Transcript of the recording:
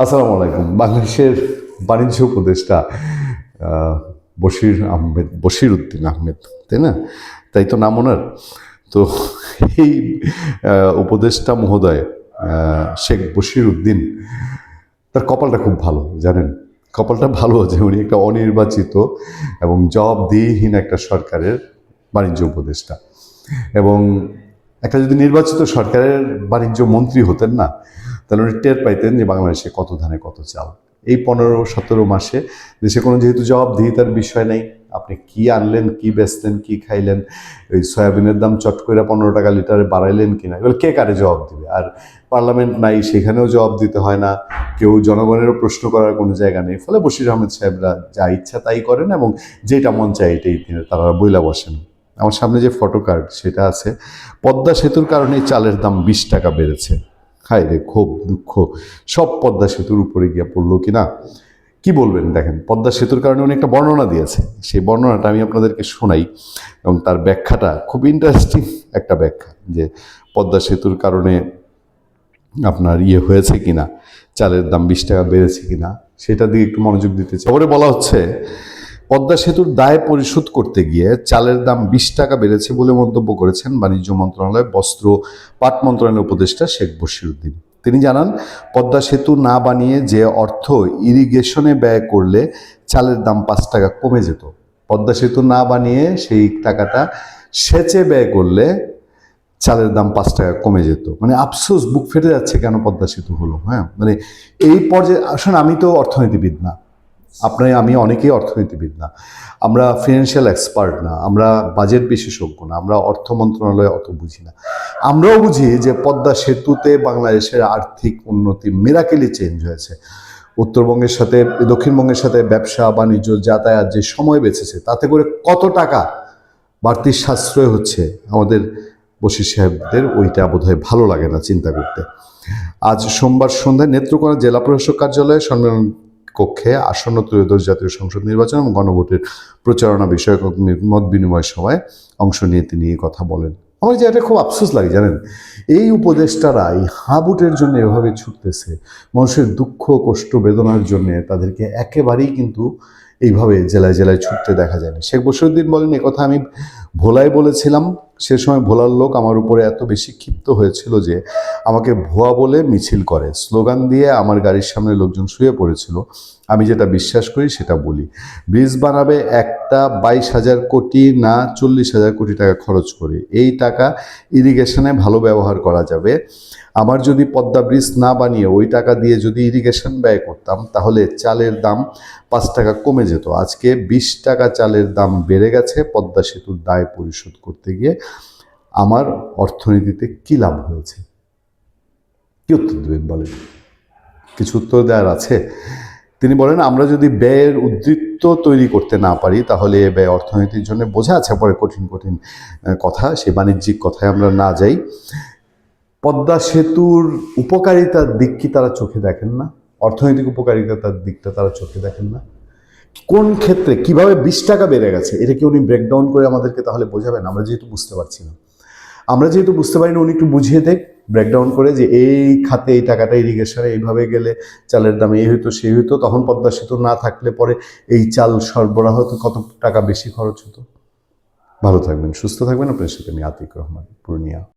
আসসালামু আলাইকুম। বাংলাদেশের বাণিজ্য উপদেষ্টা বশির উদ্দিন আহমেদ, তাই না? তাই তো নাম ওনার। তো এই উপদেষ্টা মহোদয় শেখ বশির উদ্দিন, তার কপালটা খুব ভালো, জানেন। কপালটা ভালো যে উনি একটা অনির্বাচিত এবং জবাবদিহিহীন একটা সরকারের বাণিজ্য উপদেষ্টা। এবং একটা যদি নির্বাচিত সরকারের বাণিজ্য মন্ত্রী হতেন না, তাহলে উনি টের পাইতেন যে বাংলাদেশে কত ধানে কত চাল। এই 15-17 মাসে দেশে কোনো যেহেতু জবাবদিহিতার বিষয় নেই, আপনি কি আনলেন, কি বেচলেন, কি খাইলেন, ওই সয়াবিনের দাম চট করে 15 টাকা লিটারে বাড়াইলেন কিনা, এগুলো কে কারে জবাব দিবে? আর পার্লামেন্ট নাই, সেখানেও জবাব দিতে হয় না, কেউ জনগণেরও প্রশ্ন করার কোনো জায়গা নেই। ফলে বশির আহমেদ সাহেবরা যা ইচ্ছা তাই করেন এবং যেটা মন চায় এটাই তারা বইলা বসেন। আমার সামনে যে ফটো কার্ড সেটা আছে, পদ্মা সেতুর কারণে চালের দাম 20 টাকা বেড়েছে। হায় রে, খুব দুঃখ। সব পদ্মা সেতুর উপরে গিয়ে পড়লো কিনা, কি বলবেন? দেখেন, পদ্মা সেতুর কারণে উনি একটা বর্ণনা দিয়েছে, সেই বর্ণনাটা আমি আপনাদেরকে শোনাই এবং তার ব্যাখ্যাটা খুব ইন্টারেস্টিং একটা ব্যাখ্যা, যে পদ্মা সেতুর কারণে আপনার হয়েছে কিনা, চালের দাম 20 টাকা বেড়েছে কিনা, সেটা দিয়ে একটু মনোযোগ দিতে চাই। খবরে বলা হচ্ছে, পদ্মা সেতুর দায় পরিশোধ করতে গিয়ে চালের দাম 20 টাকা বেড়েছে বলে মন্তব্য করেছেন বাণিজ্য মন্ত্রণালয় বস্ত্র পাট মন্ত্রণালয়ের উপদেষ্টা শেখ বশির উদ্দিন। তিনি জানান, পদ্মা সেতু না বানিয়ে যে অর্থ ইরিগেশনে ব্যয় করলে চালের দাম 5 টাকা কমে যেত, পদ্মা সেতু না বানিয়ে সেই টাকাটা সেচে ব্যয় করলে চালের দাম 5 টাকা কমে যেত। মানে আফসোস, বুক ফেটে যাচ্ছে কেন পদ্মা সেতু হলো। হ্যাঁ, মানে এই পর্যায়ে আসলে আমি তো অর্থনীতিবিদ না, আমি অনেকেই অর্থনীতিবিদ না, আমরা ফিনান্সিয়াল এক্সপার্ট না, আমরা বাজেট বিশেষজ্ঞ না, আমরা অর্থ মন্ত্রণালয়ে অত বুঝি না। আমরাও বুঝি যে পদ্মা সেতুতে বাংলাদেশের আর্থিক উন্নতি মিরাকেলি চেঞ্জ হয়েছে। উত্তরবঙ্গের সাথে দক্ষিণবঙ্গের সাথে ব্যবসা বাণিজ্য যাতায়াত যে সময় বেঁচেছে, তাতে করে কত টাকা বাড়তি সাশ্রয় হচ্ছে আমাদের বশির সাহেবদের, ওইটা বোধহয় ভালো লাগে না চিন্তা করতে। আজ সোমবার সন্ধ্যায় নেত্রকোনা জেলা প্রশাসক কার্যালয়ে সম্মেলন কক্ষে আসন্ন ত্রয়োদশ জাতীয় সংসদ নির্বাচন এবং গণভোটের প্রচারণা বিষয়ক মত বিনিময় সভায় অংশ নিয়ে তিনি এই কথা বলেন। আমার যে এটা খুব আফসোস লাগে, জানেন, এই উপদেষ্টারা এই হাবুটের জন্য এভাবে ছুটতেছে, মানুষের দুঃখ কষ্ট বেদনার জন্য তাদেরকে একেবারেই কিন্তু এইভাবে জেলায় জেলায় ছুটতে দেখা যায়নি। শেখ বশিরউদ্দিন বলেন, একথা আমি ভোলায় বলেছিলাম, সে সময় ভোলার লোক আমার উপরে এত বেশি ক্ষিপ্ত হয়েছিল যে আমাকে ভুয়া বলে মিছিল করে, স্লোগান দিয়ে আমার গাড়ির সামনে লোকজন শুয়ে পড়েছিল। আমি যেটা বিশ্বাস করি সেটা বলি, ব্রিজ বানাবে একটা 22,000 কোটি না 40,000 কোটি টাকা খরচ করে, এই টাকা ইরিগেশনে ভালো ব্যবহার করা যাবে। আমার যদি পদ্মা ব্রিজ না বানিয়ে ওই টাকা দিয়ে যদি ইরিগেশন ব্যয় করতাম, তাহলে চালের দাম 5 টাকা কমে যেত। আজকে 20 টাকা চালের দাম বেড়ে গেছে পদ্মা সেতুর দায় পরিশোধ করতে গিয়ে। আমার অর্থনীতিতে কি লাভ হয়েছে? কি উত্তর দেবেন বলেন? কিছু উত্তর দেওয়ার আছে? তিনি বলেন, আমরা যদি ব্যয়ের উদ্বৃত্ত তৈরি করতে না পারি, তাহলে এ ব্যয় অর্থনীতির জন্য বোঝা আছে। পরে কঠিন কঠিন কথা, সে বাণিজ্যিক কথায় আমরা না যাই। পদ্মা সেতুর উপকারিতার দিক কি তারা চোখে দেখেন না? অর্থনৈতিক উপকারিতার দিকটা তারা চোখে দেখেন না? কোন ক্ষেত্রে কিভাবে 20 টাকা বেড়ে গেছে, এটা কি উনি ব্রেকডাউন করে আমাদেরকে তাহলে বোঝাবেন? আমরা যেহেতু বুঝতে পারছি না, পারি না, উনি একটু বুঝিয়ে দেখ ব্রেকডাউন করে, যে এই খাতে এই টাকাটা ইরিগেশনে এইভাবে গেলে চালের দাম এই হইতো সেই হইতো, তখন পদ্মা সেতু না থাকলে পরে এই চাল সরবরাহ হতো, কত টাকা বেশি খরচ হতো। ভালো থাকবেন, সুস্থ থাকবেন। আপনার সাথে আমি আতিক রহমান, পূর্ণিয়া।